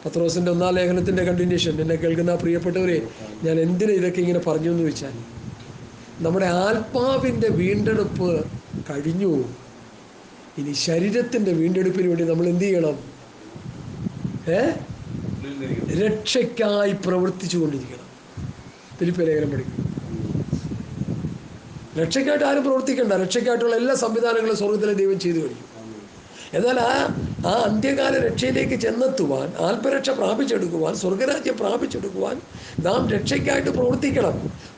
പത്രോസിൻ്റെ 1-ാം ലേഖനത്തിൻ്റെ കണ്ടിന്യൂഷൻ. എന്നെ കേൾക്കുന്ന പ്രിയപ്പെട്ടവരെ, ഞാൻ എന്തിനാ ഇതൊക്കെ ഇങ്ങനെ പറഞ്ഞു എന്ന് വെച്ചാൽ, നമ്മുടെ ആത്മാവിൻ്റെ വീണ്ടെടുപ്പ് കഴിഞ്ഞു. ഇനി ശരീരത്തിൻ്റെ വീണ്ടെടുപ്പിന് വേണ്ടി നമ്മൾ എന്ത് ചെയ്യണം? രക്ഷയ്ക്കായി പ്രവർത്തിച്ചു കൊണ്ടിരിക്കണം. ഫിലിപ്പിയ ലേഖനം പഠിക്കും. രക്ഷയ്ക്കായിട്ട് ആരും പ്രവർത്തിക്കേണ്ട. രക്ഷയ്ക്കായിട്ടുള്ള എല്ലാ സംവിധാനങ്ങളും സ്വർഗത്തിലെ ദൈവം ചെയ്തു കഴിഞ്ഞു. എന്നാൽ ആ അന്ത്യകാല രക്ഷയിലേക്ക് ചെന്നെത്തുവാൻ, ആത്മരക്ഷ പ്രാപിച്ചെടുക്കുവാൻ, സ്വർഗരാജ്യം പ്രാപിച്ചെടുക്കുവാൻ നാം രക്ഷയ്ക്കായിട്ട് പ്രവർത്തിക്കണം.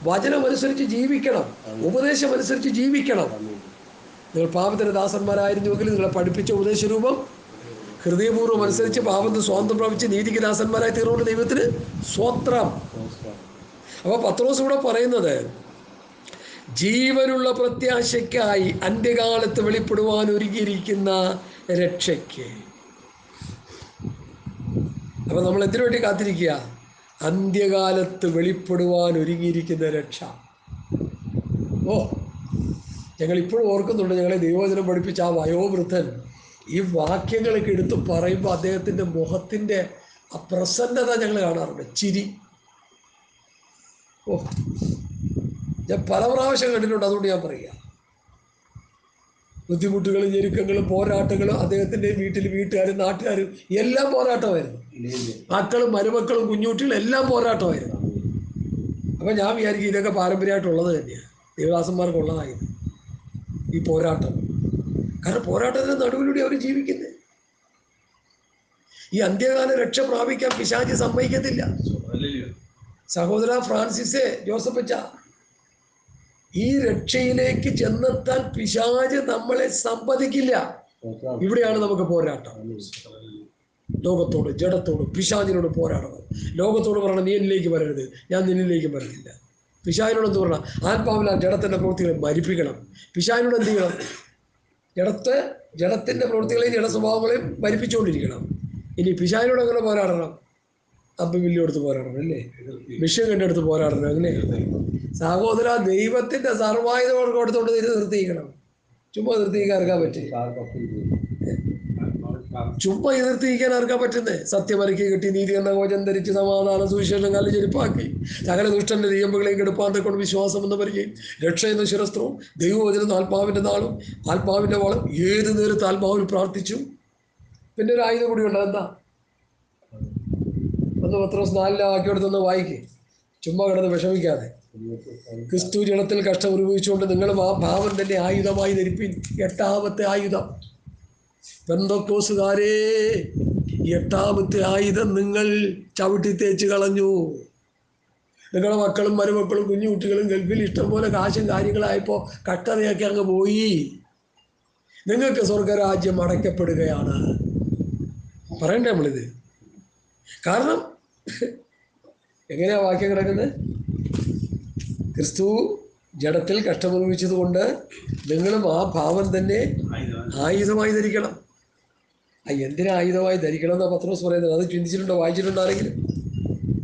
വചനമനുസരിച്ച് ജീവിക്കണം, ഉപദേശമനുസരിച്ച് ജീവിക്കണം. നിങ്ങൾ പാപത്തിന് ദാസന്മാരായിരുന്നുവെങ്കിൽ നിങ്ങളെ പഠിപ്പിച്ച ഉപദേശരൂപം ഹൃദയപൂർവ്വം അനുസരിച്ച് പാപത്തിന് സ്വാതന്ത്ര്യം പ്രാപിച്ച് നീതിക്ക് ദാസന്മാരായി തീർന്നുകൊണ്ട് ദൈവത്തിന് സ്വത്രം. അപ്പോൾ പത്രോസ് ഇവിടെ പറയുന്നത്, ജീവനുള്ള പ്രത്യാശയ്ക്കായി അന്ത്യകാലത്ത് വെളിപ്പെടുവാൻ ഒരുങ്ങിയിരിക്കുന്ന രക്ഷയ്ക്ക്. അപ്പോൾ നമ്മൾ എന്തിനു വേണ്ടി കാത്തിരിക്കുക? അന്ത്യകാലത്ത് വെളിപ്പെടുവാൻ ഒരുങ്ങിയിരിക്കുന്ന രക്ഷ. ഞങ്ങളിപ്പോഴും ഓർക്കുന്നുണ്ട്, ഞങ്ങളെ ദൈവവചനം പഠിപ്പിച്ച ആ വയോവൃദ്ധൻ ഈ വാക്യങ്ങളൊക്കെ എടുത്ത് പറയുമ്പോൾ അദ്ദേഹത്തിൻ്റെ മുഖത്തിൻ്റെ ആ പ്രസന്നത ഞങ്ങൾ കാണാറുണ്ട്, ചിരി. ഞാൻ പല പ്രാവശ്യം കണ്ടിട്ടുണ്ട്. അതുകൊണ്ട് ഞാൻ പറയുക, ബുദ്ധിമുട്ടുകളും ഞെരുക്കങ്ങളും പോരാട്ടങ്ങളും അദ്ദേഹത്തിൻ്റെ വീട്ടുകാരും നാട്ടുകാരും എല്ലാം പോരാട്ടമായിരുന്നു. മക്കളും മരുമക്കളും കുഞ്ഞുകുട്ടികളും എല്ലാം പോരാട്ടമായിരുന്നു. അപ്പം ഞാൻ വിചാരിക്കും ഇതൊക്കെ പാരമ്പര്യമായിട്ടുള്ളത് തന്നെയാണ്, ദേവദാസന്മാർക്കുള്ളതായിരുന്നു ഈ പോരാട്ടം. കാരണം പോരാട്ടത്തിൻ്റെ നടുവിലൂടെ അവർ ജീവിക്കുന്നത്. ഈ അന്ത്യകാല രക്ഷ പ്രാപിക്കാൻ പിശാച് സമ്മതിക്കത്തില്ല. സഹോദര ഫ്രാൻസിസെ ജോസഫച്ച, ഈ രക്ഷയിലേക്ക് ചെന്നെത്താൻ പിശാച് നമ്മളെ സമ്മതിക്കില്ല. ഇവിടെയാണ് നമുക്ക് പോരാട്ടം. ലോകത്തോട്, ജഡത്തോട്, പിശാചിനോട് പോരാടണം. ലോകത്തോട് പറയണം, നീ എന്നിലേക്ക് വരരുത്, ഞാൻ നിന്നിലേക്ക് വരത്തില്ല. പിശാചിനോട് എന്ത് പറയണം? ആത്മാവിൽ ജഡത്തിൻ്റെ പ്രവൃത്തികളെ മരിപ്പിക്കണം. പിശാചിനോട് എന്ത് ചെയ്യണം? ജഡത്തിൻ്റെ പ്രവൃത്തികളെയും ജഡസ്വഭാവങ്ങളെയും മരിപ്പിച്ചുകൊണ്ടിരിക്കണം. ഇനി പിശാചിനോട് എങ്ങനെ പോരാടണം? അമ്പമില്ലി എടുത്ത് പോരാടണം അല്ലേ? വിഷയം കണ്ടെടുത്ത് പോരാടണം. അങ്ങനെ സഹോദര, ദൈവത്തിൻ്റെ സർവായുധം കൊടുത്തുകൊണ്ട് നിർത്തിയിരിക്കണം. ചുമ്മാ നിർത്തിയിരിക്കാൻ ഇറക്കാൻ പറ്റും? ചുമ്മാ എതിർത്തിരിക്കാൻ ഇറക്കാൻ പറ്റുന്നേ? സത്യമരക്കി കിട്ടി, നീതി എന്ന കോചം ധരിച്ച്, സമാധാന സുവിശേഷം കാലിൽ ചെരുപ്പാക്കി, സകല ദുഷ്ടന്റെ തീയമ്പുകളെയും കെടുപ്പാതെ കൊണ്ട് വിശ്വാസം എന്ന പരിചയം, രക്ഷ എന്ന ശിരസ്ത്രവും, ദൈവവചനം ആത്മാവിൻ്റെ നാളും ആത്മാവിൻ്റെ വാളും. ഏത് നേരത്ത് ആത്മാവിൽ പ്രാർത്ഥിച്ചു. പിന്നെ ഒരു ആയുധം കൂടി ഉണ്ട്. എന്താ? ഒന്ന് പത്രോസ് 4 വാക്യമെടുത്തൊന്ന് വായിക്കേ. ചുമ്മാ കിടന്ന് വിഷമിക്കാതെ. ക്രിസ്തു ജഡത്തിൽ കഷ്ടം അനുഭവിച്ചുകൊണ്ട് നിങ്ങളും ആ ഭാവം തന്നെ ആയുധമായി ധരിപ്പിൻ. 8ാമത്തെ ആയുധം. പെന്തക്കോസുകാരേ, 8ാമത്തെ ആയുധം നിങ്ങൾ ചവിട്ടി തേച്ച് കളഞ്ഞു. നിങ്ങളുടെ മക്കളും മരുമക്കളും കുഞ്ഞുകുട്ടികളും ഗൾഫിൽ ഇഷ്ടംപോലെ കാശും കാര്യങ്ങളായപ്പോൾ കട്ടതയൊക്കെ അങ്ങ് പോയി. നിങ്ങൾക്ക് സ്വർഗരാജ്യം അടയ്ക്കപ്പെടുകയാണ്. പറയണ്ടേ നമ്മളിത്? കാരണം എങ്ങനെയാ വാക്യം കിടക്കുന്നത്? ക്രിസ്തു ജഡത്തിൽ കഷ്ടമനുഭവിച്ചത് കൊണ്ട് നിങ്ങളും ആ ഭാവം തന്നെ ആയുധമായി ധരിക്കണം. എന്തിനാ ആയുധമായി ധരിക്കണം എന്നാണ് പത്രോസ് പറയുന്നത്? അത് ചിന്തിച്ചിട്ടുണ്ടോ? വായിച്ചിട്ടുണ്ടോ ആരെങ്കിലും?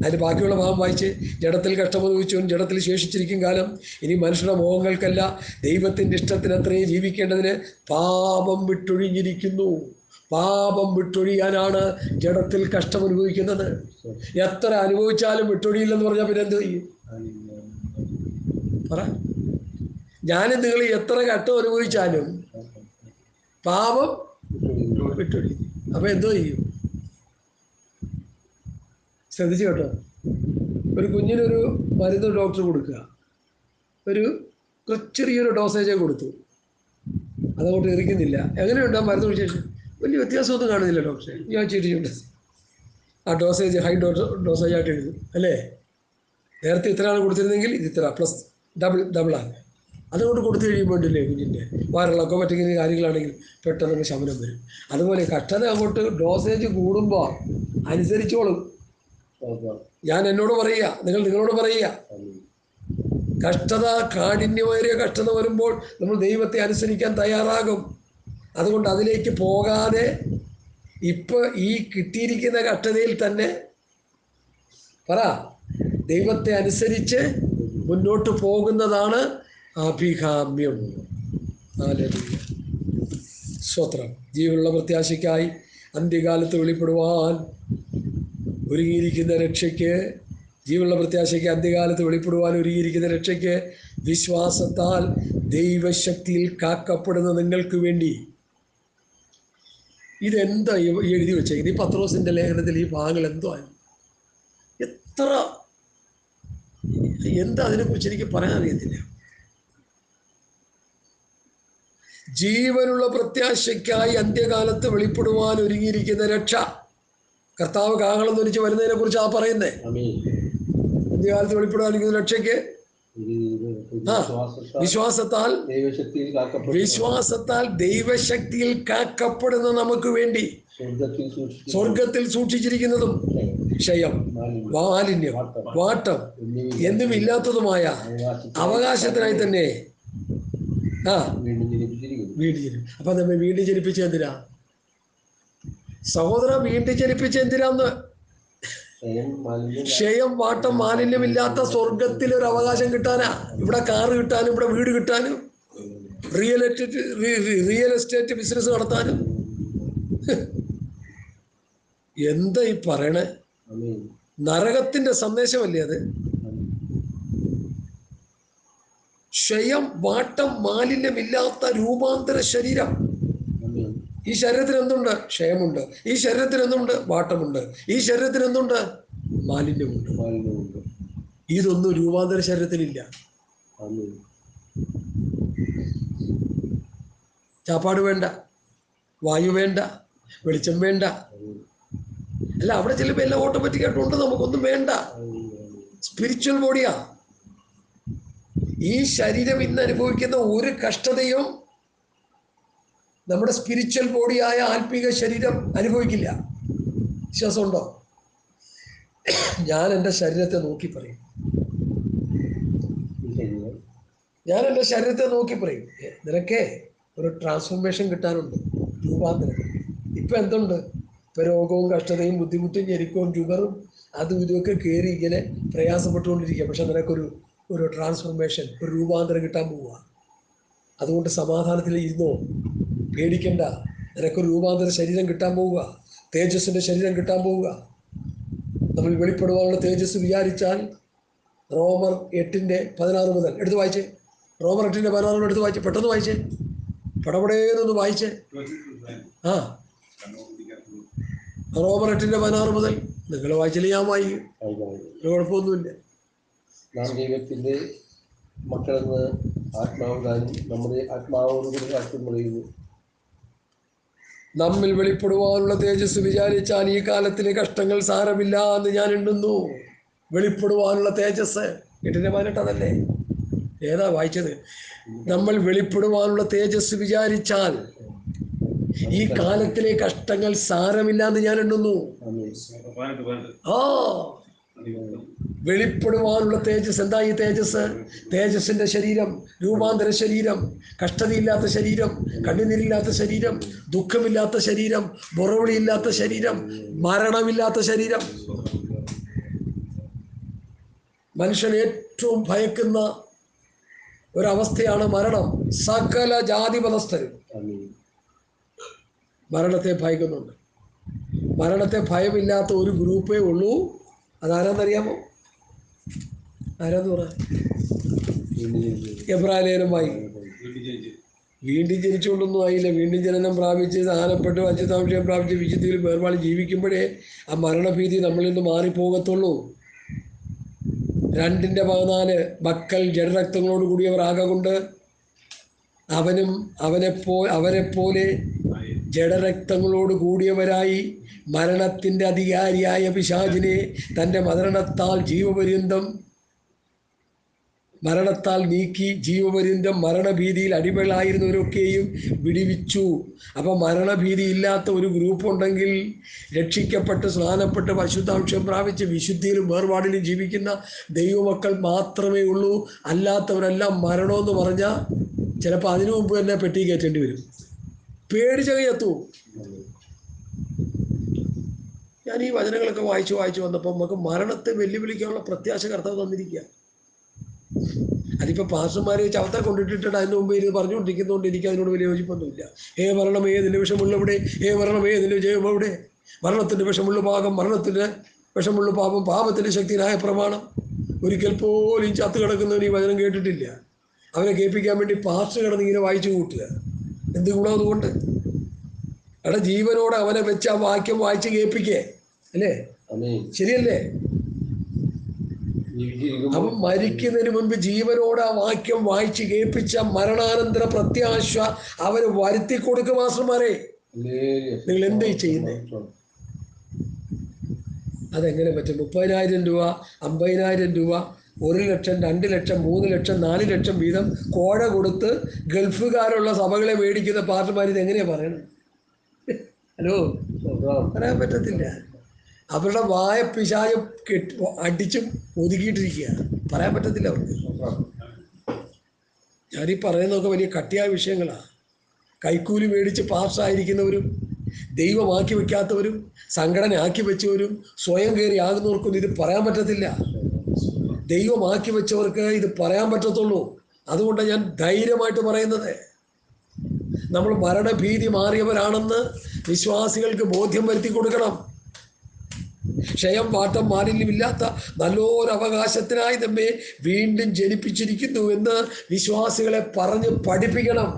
അതിന് ബാക്കിയുള്ള ഭാവം വായിച്ച്, ജഡത്തിൽ കഷ്ടമനുഭവിച്ചവൻ ജഡത്തിൽ ശേഷിച്ചിരിക്കും കാലം ഇനി മനുഷ്യരുടെ മോഹങ്ങൾക്കല്ല ദൈവത്തിൻ്റെ ഇഷ്ടത്തിനത്രേ ജീവിക്കേണ്ടതിന് പാപം വിട്ടൊഴിഞ്ഞിരിക്കുന്നു. പാപം വിട്ടൊഴിയാനാണ് ജഡത്തിൽ കഷ്ടമനുഭവിക്കുന്നത്. എത്ര അനുഭവിച്ചാലും വിട്ടൊഴിയില്ലെന്ന് പറഞ്ഞാൽ പിന്നെ എന്ത് ചെയ്യും? പറ. ഞാനും നിങ്ങൾ എത്ര കഷ്ടം അനുഭവിച്ചാലും പാപം വിട്ടൊഴിയും. അപ്പം എന്തോ ചെയ്യും? ശ്രദ്ധിച്ചു കേട്ടോ. ഒരു കുഞ്ഞിനൊരു മരുന്ന് ഡോക്ടർ കൊടുക്കുക, ഒരു ചെറിയൊരു ഡോസേജേ കൊടുത്തു, അതങ്ങോട്ട് എറിക്കുന്നില്ല. എങ്ങനെയുണ്ട് ആ മരുന്ന് കുടിച്ച ശേഷം? വലിയ വ്യത്യാസമൊന്നും കാണുന്നില്ല ഡോക്ടറെ. ഞാൻ ചിരിച്ചുണ്ട്. ആ ഡോസേജ് ഹൈ ഡോസേജായിട്ട് എഴുതും അല്ലേ? നേരത്തെ ഇത്രയാണ് കൊടുത്തിരുന്നെങ്കിൽ ഇത് ഇത്ര പ്ലസ് ഡബിളാണ്. അതുകൊണ്ട് കൊടുത്തു കഴിയുമ്പോൾ ഉണ്ടല്ലേ കുഞ്ഞിൻ്റെ വയറിളക്കോ മറ്റെങ്കിലും കാര്യങ്ങളാണെങ്കിൽ പെട്ടെന്ന് ശമനം വരും. അതുപോലെ കഷ്ടത അങ്ങോട്ട് ഡോസേജ് കൂടുമ്പോൾ അനുസരിച്ചോളും. ഞാൻ എന്നോട് പറയുക, നിങ്ങളോട് പറയുക. കഷ്ടത, കാഠിന്യമേറിയ കഷ്ടത വരുമ്പോൾ നമ്മൾ ദൈവത്തെ അനുസരിക്കാൻ തയ്യാറാകും. അതുകൊണ്ട് അതിലേക്ക് പോകാതെ ഇപ്പോൾ ഈ കിട്ടിയിരിക്കുന്ന കഷ്ടതയിൽ തന്നെ പറ, ദൈവത്തെ അനുസരിച്ച് മുന്നോട്ട് പോകുന്നതാണ് അഭികാമ്യം. സ്തോത്രം. ജീവനുള്ള പ്രത്യാശയ്ക്കായി അന്ത്യകാലത്ത് വെളിപ്പെടുവാൻ ഒരുങ്ങിയിരിക്കുന്ന രക്ഷയ്ക്ക്, ജീവനുള്ള പ്രത്യാശയ്ക്ക്, അന്ത്യകാലത്ത് വെളിപ്പെടുവാൻ ഒരുങ്ങിയിരിക്കുന്ന രക്ഷയ്ക്ക് വിശ്വാസത്താൽ ദൈവശക്തിയിൽ കാക്കപ്പെടുന്ന നിങ്ങൾക്ക് വേണ്ടി. ഇതെന്താ എഴുതി വെച്ചേക്കുന്നത്? ഈ പത്രോസിൻ്റെ ലേഖനത്തിൽ ഈ ഭാഗങ്ങൾ എന്തോ എത്ര എന്താ അതിനെക്കുറിച്ച് എനിക്ക് പറയാൻ അറിയത്തില്ല. ജീവനുള്ള പ്രത്യാശയ്ക്കായി അന്ത്യകാലത്ത് വെളിപ്പെടുവാൻ ഒരുങ്ങിയിരിക്കുന്ന രക്ഷ. കർത്താവ് കാഹളം ധ്വനിച്ച് വരുന്നതിനെ കുറിച്ചാണ് പറയുന്നത്. അന്ത്യകാലത്ത് വെളിപ്പെടുവാനിരിക്കുന്ന രക്ഷയ്ക്ക് വിശ്വാസത്താൽ ദൈവശക്തിയിൽ കാക്കപ്പെടുന്ന നമുക്ക് വേണ്ടി സ്വർഗത്തിൽ സൂക്ഷിച്ചിരിക്കുന്നതും ക്ഷയം, മാലിന്യം, വാട്ടം എന്തും ഇല്ലാത്തതുമായ അവകാശത്തിനായി തന്നെ വീണ്ടും ജനിപ്പിച്ചിരിക്കും. അപ്പൊ നമ്മെ വീണ്ടും ജനിപ്പിച്ച എന്തിനാ സഹോദര? വീണ്ടും ജനിപ്പിച്ച എന്തിനാന്ന്? ക്ഷയം, വാട്ടം, മാലിന്യമില്ലാത്ത സ്വർഗത്തിലൊരു അവകാശം കിട്ടാനാ. ഇവിടെ കാറ് കിട്ടാനും, ഇവിടെ വീട് കിട്ടാനും, റിയൽ എസ്റ്റേറ്റ് ബിസിനസ് നടത്താനും. എന്താ ഈ പറയണേ? നരകത്തിന്റെ സന്ദേശമല്ലേ അത്? ക്ഷയം, വാട്ടം, മാലിന്യമില്ലാത്ത രൂപാന്തര ശരീരം. ഈ ശരീരത്തിന് എന്തുണ്ട്? ക്ഷയമുണ്ട്. ഈ ശരീരത്തിന് എന്തുണ്ട്? വാട്ടമുണ്ട്. ഈ ശരീരത്തിന് എന്തുണ്ട്? മാലിന്യമുണ്ട്. ഇതൊന്നും രൂപാന്തര ശരീരത്തിനില്ല. ചാപ്പാട് വേണ്ട, വായു വേണ്ട, വെളിച്ചം വേണ്ട. അല്ല, അവിടെ ചെല്ലുമ്പോൾ എല്ലാം ഓട്ടോമാറ്റിക്കായിട്ടുണ്ട്. നമുക്കൊന്നും വേണ്ട. സ്പിരിച്വൽ ബോഡിയാ. ഈ ശരീരം ഇന്ന് അനുഭവിക്കുന്ന ഒരു കഷ്ടതയും നമ്മുടെ സ്പിരിച്വൽ ബോഡിയായ ആത്മീക ശരീരം അനുഭവിക്കില്ല. വിശ്വാസമുണ്ടോ? ഞാൻ എൻ്റെ ശരീരത്തെ നോക്കി പറയും. നിനക്കേ ഒരു ട്രാൻസ്ഫോർമേഷൻ കിട്ടാനുണ്ട്, രൂപാന്തരം. ഇപ്പം എന്തുണ്ട്? ഇപ്പം രോഗവും കഷ്ടതയും ബുദ്ധിമുട്ടും ഞെരുക്കവും ഷുഗറും അതും ഇതുമൊക്കെ കയറി ഇങ്ങനെ പ്രയാസപ്പെട്ടുകൊണ്ടിരിക്കുക. പക്ഷെ നിനക്കൊരു ട്രാൻസ്ഫോർമേഷൻ, ഒരു രൂപാന്തരം കിട്ടാൻ പോവുക. അതുകൊണ്ട് സമാധാനത്തിൽ ഇരുന്നോ, പേടിക്കണ്ട. നിനക്കൊരു രൂപാന്തര ശരീരം കിട്ടാൻ പോവുക, തേജസ്സിൻ്റെ ശരീരം കിട്ടാൻ പോവുക. നമ്മൾ വെളിപ്പെടുവാനുള്ള തേജസ് വിചാരിച്ചാൽ റോമർ 8:16 മുതൽ എടുത്ത് വായിച്ചേ. റോമർ 8:16 മുതൽ എടുത്ത് വായിച്ചേ. പെട്ടെന്ന് വായിച്ചേ, പടപടേന്നൊന്ന് വായിച്ചേ. റോമർ 8:16 മുതൽ. നിങ്ങൾ വായിച്ചില്ല, ഞാൻ വായിക്കും, കുഴപ്പമൊന്നുമില്ല. നാം ദൈവത്തിൻ്റെ മക്കളെന്ന് ആത്മാവ് താനും നമ്മുടെ ആത്മാവോടുകൂടി സാക്ഷ്യം പറയുന്നു. നമ്മിൽ വെളിപ്പെടുവാനുള്ള തേജസ് വിചാരിച്ചാൽ ഈ കാലത്തിലെ കഷ്ടങ്ങൾ സാരമില്ല എന്ന് ഞാൻ എണ്ണുന്നു. വെളിപ്പെടുവാനുള്ള തേജസ് 8:18 അതല്ലേ? ഏതാ വായിച്ചത്? നമ്മൾ വെളിപ്പെടുവാനുള്ള തേജസ് വിചാരിച്ചാൽ ഈ കാലത്തിലെ കഷ്ടങ്ങൾ സാരമില്ല എന്ന് ഞാൻ എണ്ണുന്നു. വെളിപ്പെടുവാനുള്ള തേജസ്. എന്താ ഈ തേജസ്? തേജസ്സിന്റെ ശരീരം, രൂപാന്തര ശരീരം, കഷ്ടതയില്ലാത്ത ശരീരം, കണ്ണുനീരില്ലാത്ത ശരീരം, ദുഃഖമില്ലാത്ത ശരീരം, മുറവിളിയില്ലാത്ത ശരീരം, മരണമില്ലാത്ത ശരീരം. മനുഷ്യൻ ഏറ്റവും ഭയക്കുന്ന ഒരവസ്ഥയാണ് മരണം. സകല ജാതി മതസ്ഥരും മരണത്തെ ഭയക്കുന്നുണ്ട്. മരണത്തെ ഭയമില്ലാത്ത ഒരു ഗ്രൂപ്പേ ഉള്ളൂ. അതാരാന്നറിയാമോ? ആരാന്ന് പറ? എബ്രായലേഖനം വായിക്കും. വീണ്ടും ജനിച്ചുകൊണ്ടൊന്നും ആയില്ല. വീണ്ടും ജനനം പ്രാപിച്ച് സ്ഥാനപ്പെട്ട് അച്യുതാംശയം പ്രാപിച്ച് വിശുദ്ധിയിൽ വേർപാട് ജീവിക്കുമ്പോഴേ ആ മരണഭീതി നമ്മളിൽ നിന്ന് മാറിപ്പോകത്തുള്ളൂ. 2:14 മക്കൾ ജഡരക്തങ്ങളോട് കൂടിയവർ ആകൊണ്ട് അവരെപ്പോലെ ജഡരക്തങ്ങളോട് കൂടിയവരായി മരണത്തിൻ്റെ അധികാരിയായ പിശാചിനെ തൻ്റെ മരണത്താൽ നീക്കി ജീവപര്യന്തം മരണഭീതിയിൽ അടിമകളായിരുന്നവരൊക്കെയും വിടുവിച്ചു. അപ്പം മരണഭീതി ഇല്ലാത്ത ഒരു ഗ്രൂപ്പ് ഉണ്ടെങ്കിൽ, രക്ഷിക്കപ്പെട്ട് സ്നാനപ്പെട്ട് പരിശുദ്ധാംശം പ്രാപിച്ച് വിശുദ്ധിയിലും വേർപാടിലും ജീവിക്കുന്ന ദൈവമക്കൾ മാത്രമേ ഉള്ളൂ. അല്ലാത്തവരെല്ലാം മരണമെന്ന് പറഞ്ഞാൽ ചിലപ്പോൾ അതിനു മുമ്പ് തന്നെ പെട്ടി കയറ്റേണ്ടി വരും. പേടിച്ചകയത്തു. ഞാൻ ഈ വചനങ്ങളൊക്കെ വായിച്ചു വന്നപ്പോൾ നമുക്ക് മരണത്തെ വെല്ലുവിളിക്കാനുള്ള പ്രത്യാശ കർത്താവ് തന്നിരിക്കുക. അതിപ്പോൾ പാസ്റ്റർമാരെ ചവത്തെ കൊണ്ടിട്ടിട്ട് അതിന് മുമ്പ് ഇത് പറഞ്ഞുകൊണ്ടിരിക്കുന്നതുകൊണ്ട് എനിക്ക് അതിനോട് വലിയ യോജിപ്പൊന്നുമില്ല. മരണമേ നിന്റെ വിഷമുള്ള ഇവിടെ, മരണമേ നിന്റെ ജയം എവിടെ? മരണത്തിൻ്റെ വിഷമുള്ള ഭാഗം, മരണത്തിൻ്റെ വിഷമുള്ള പാപം പാപത്തിൻ്റെ ശക്തിയായ പ്രമാണം. ഒരിക്കൽ പോലും ചത്ത് കിടക്കുന്നവന് ഈ വചനം കേട്ടിട്ടില്ല. അവനെ കേൾപ്പിക്കാൻ വേണ്ടി പാസ്റ്റർ കിടന്ന് ഇങ്ങനെ വായിച്ചു കൂട്ടുക. എന്ത് ഗുണം അതുകൊണ്ട്? അവിടെ ജീവനോടെ അവനെ വെച്ച് ആ വാക്യം വായിച്ച് കേൾപ്പിക്കേ അല്ലേ? ശരിയല്ലേ? അവൻ മരിക്കുന്നതിന് മുൻപ് ജീവനോട് ആ വാക്യം വായിച്ച് കേൾപ്പിച്ച മരണാനന്തര പ്രത്യാശ അവന് വരുത്തി കൊടുക്കും. മാസ്റ്റർമാരെ, നിങ്ങൾ എന്താ ചെയ്യുന്നത്? അതെങ്ങനെ പറ്റും? 30,000 രൂപ, 50,000 രൂപ, 1 ലക്ഷം, 2 ലക്ഷം, 3 ലക്ഷം, 4 ലക്ഷം വീതം കോഴ കൊടുത്ത് ഗൾഫുകാരുള്ള സഭകളെ മേടിക്കുന്ന പാർട്ടിമാർ ഇത് എങ്ങനെയാ പറയണം? ഹലോ, പറയാൻ പറ്റത്തില്ല. അവരുടെ വായ പിശാച് അടിച്ചും ഒതുക്കിയിട്ടിരിക്കുക. പറയാൻ പറ്റത്തില്ല അവർക്ക്. ഞാനീ പറയുന്നതൊക്കെ വലിയ കട്ടിയായ വിഷയങ്ങളാണ്. കൈക്കൂലി മേടിച്ച് പാസ്സായിരിക്കുന്നവരും ദൈവമാക്കി വെക്കാത്തവരും സംഘടന ആക്കി വെച്ചവരും സ്വയം കയറി ആകുന്നവർക്കൊന്നും ഇത് പറയാൻ പറ്റത്തില്ല. ദൈവമാക്കി വെച്ചവർക്ക് ഇത് പറയാൻ പറ്റത്തുള്ളൂ. അതുകൊണ്ടാണ് ഞാൻ ധൈര്യമായിട്ട് പറയുന്നത്. നമ്മൾ മരണഭീതി മാറിയവരാണെന്ന് വിശ്വാസികൾക്ക് ബോധ്യം വരുത്തി കൊടുക്കണം. ക്ഷയം, വാട്ടം, മാലിന്യമില്ലാത്ത നല്ലൊരവകാശത്തിനായി നമ്മെ വീണ്ടും ജനിപ്പിച്ചിരിക്കുന്നു എന്ന് വിശ്വാസികളെ പറഞ്ഞ് പഠിപ്പിക്കണം.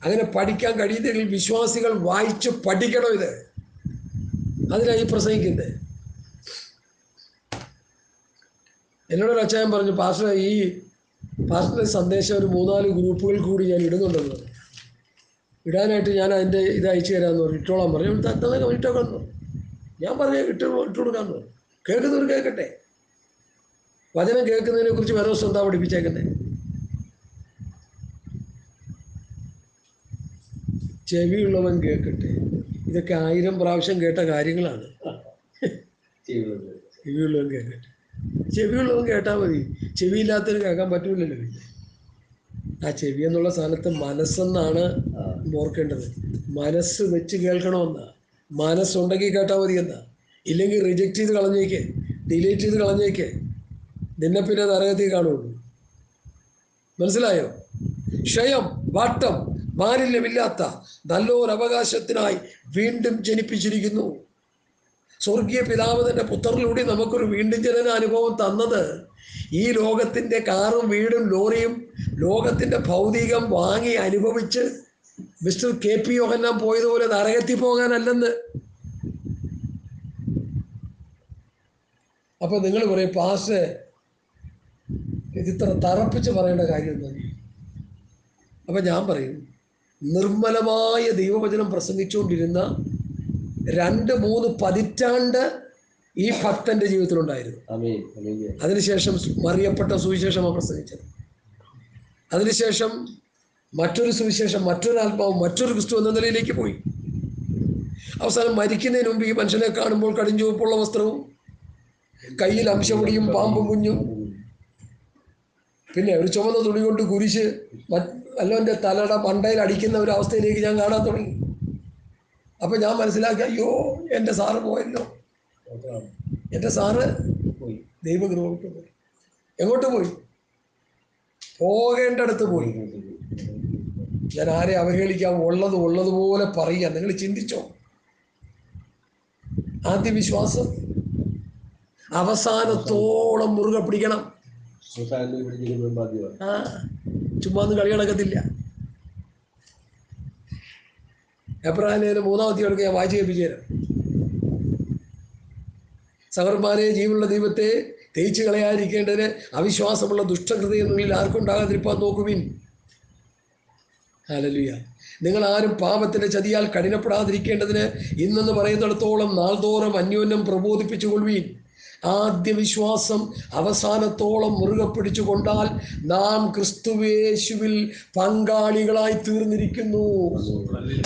അങ്ങനെ പഠിക്കാൻ കഴിയുന്നെങ്കിൽ വിശ്വാസികൾ വായിച്ച് പഠിക്കണം. ഇത് അതിനായി പ്രസംഗിക്കുന്നത്. എന്നോടൊരു അച്ചായൻ പറഞ്ഞു, പാസ്റ്റർ ഈ പാസ്റ്ററുടെ സന്ദേശം ഒരു 3-4 ഗ്രൂപ്പുകൾ കൂടി ഞാൻ ഇടുന്നുണ്ടെന്ന് പറഞ്ഞു. ഇടാനായിട്ട് ഞാൻ അതിൻ്റെ ഇത് അയച്ചു തരാമെന്ന് പറഞ്ഞു. ഇട്ടോളാൻ പറഞ്ഞു. തന്നെ ഇട്ടോക്കാന്ന്. ഞാൻ പറഞ്ഞു ഇട്ട് കൊടുക്കാമെന്ന് പറഞ്ഞു. കേൾക്കുന്നവർ കേൾക്കട്ടെ. വചനം കേൾക്കുന്നതിനെ കുറിച്ച് വേറെ ദിവസം എന്താ പഠിപ്പിച്ചേക്കുന്നത്? ചെവിയുള്ളവൻ കേൾക്കട്ടെ. ഇതൊക്കെ 1000 പ്രാവശ്യം കേട്ട കാര്യങ്ങളാണ്. ചെവിയുള്ളവൻ കേൾക്കട്ടെ. ചെവിയുള്ളവൻ കേട്ടാൽ മതി. ചെവിയില്ലാത്തവന് കേൾക്കാൻ പറ്റൂലല്ലോ. പിന്നെ ആ ചെവി എന്നുള്ള സ്ഥാനത്ത് മനസ്സെന്നാണ് ഓർക്കേണ്ടത്. മനസ്സ് വെച്ച് കേൾക്കണമെന്നാ. മനസ്സുണ്ടെങ്കിൽ കേട്ടാൽ മതി എന്നാ. ഇല്ലെങ്കിൽ റിജക്റ്റ് ചെയ്ത് കളഞ്ഞേക്ക്, ഡിലീറ്റ് ചെയ്ത് കളഞ്ഞേക്ക്. നിന്നെ പിന്നെ നരകത്തിൽ കാണുള്ളൂ. മനസ്സിലായോ? ക്ഷയം, വാട്ടം, മാലിന്യമില്ലാത്ത നല്ലൊരവകാശത്തിനായി വീണ്ടും ജനിപ്പിച്ചിരിക്കുന്നു. സ്വർഗീയ പിതാവ് തൻ്റെ പുത്രനിലൂടെ നമുക്കൊരു വീണ്ടും ജനന അനുഭവം തന്നത് ഈ ലോകത്തിൻ്റെ കാറും വീടും ലോറിയും ലോകത്തിൻ്റെ ഭൗതികം വാങ്ങി അനുഭവിച്ച് മിസ്റ്റർ KP യോഹന്നാൻ പോയതുപോലെ നരകത്തിൽ പോകാനല്ലെന്ന്. അപ്പൊ നിങ്ങൾ പറയും, പാസ്റ്റർ ഇതിത്ര തറപ്പിച്ച് പറയേണ്ട കാര്യം എന്താണ്? അപ്പൊ ഞാൻ പറയും, നിർമ്മലമായ ദൈവവചനം പ്രസംഗിച്ചുകൊണ്ടിരുന്ന 2-3 പതിറ്റാണ്ട് ഈ ഭക്തന്റെ ജീവിതത്തിലുണ്ടായിരുന്നു. അതിനുശേഷം മറിയപ്പെട്ട സുവിശേഷമാണ് പ്രസംഗിച്ചത്. അതിനുശേഷം മറ്റൊരു സുവിശേഷം, മറ്റൊരു ആത്മാവ്, മറ്റൊരു ക്രിസ്തു എന്ന നിലയിലേക്ക് പോയി. അവസാനം മരിക്കുന്നതിന് മുമ്പ് ഈ മനുഷ്യനെ കാണുമ്പോൾ കടിഞ്ചുവപ്പുള്ള വസ്ത്രവും കയ്യിൽ അംശമുടിയും പാമ്പും കുഞ്ഞും, പിന്നെ ഒരു ചുമന്ന തുണി കൊണ്ട് കുരിശ് വല്ലവൻ്റെ തലയുടെ മണ്ടയിൽ അടിക്കുന്ന ഒരു അവസ്ഥയിലേക്ക് ഞാൻ കാണാൻ തുടങ്ങി. അപ്പൊ ഞാൻ മനസ്സിലാക്കി, അയ്യോ എൻ്റെ സാറ് പോയല്ലോ. എൻ്റെ സാറ് ദൈവകൃപ പോയി. എങ്ങോട്ട് പോയി? പോകേണ്ടടുത്ത് പോയി. ഞാൻ ആരെ അവഹേളിക്കാം? ഉള്ളതുപോലെ പറയുക. നിങ്ങൾ ചിന്തിച്ചോ? ആദ്യ വിശ്വാസം അവസാനത്തോളം മുറുകെ പിടിക്കണം. ചുമ്മാ ഒന്നും കളി നടക്കത്തില്ല. എബ്രാഹിം 3-ാം അധ്യായം ഞാൻ വായിച്ചു കേൾപ്പിച്ചു തരാം. സഹോദരന്മാരെ, ജീവനുള്ള ദൈവത്തെ തേച്ചു കളയാതിരിക്കേണ്ടതിന് അവിശ്വാസമുള്ള ദുഷ്ടഹൃദയങ്ങളിൽ ആർക്കും ഉണ്ടാകാതിരിപ്പാൻ നോക്കുവിൻ. ഹല്ലേലൂയ. നിങ്ങൾ ആരും പാപത്തിന്റെ ചതിയാൽ കഠിനപ്പെടാതിരിക്കേണ്ടതിന് ഇന്നെന്ന് പറയുന്നിടത്തോളം നാൾതോറും അന്യോന്യം പ്രബോധിപ്പിച്ചുകൊള്ളുവീൻ. ആദ്യ വിശ്വാസം അവസാനത്തോളം മുറുകെ പിടിച്ചു കൊണ്ടാൽ നാം ക്രിസ്തുവേശുവിൽ പങ്കാളികളായി തീർന്നിരിക്കുന്നു.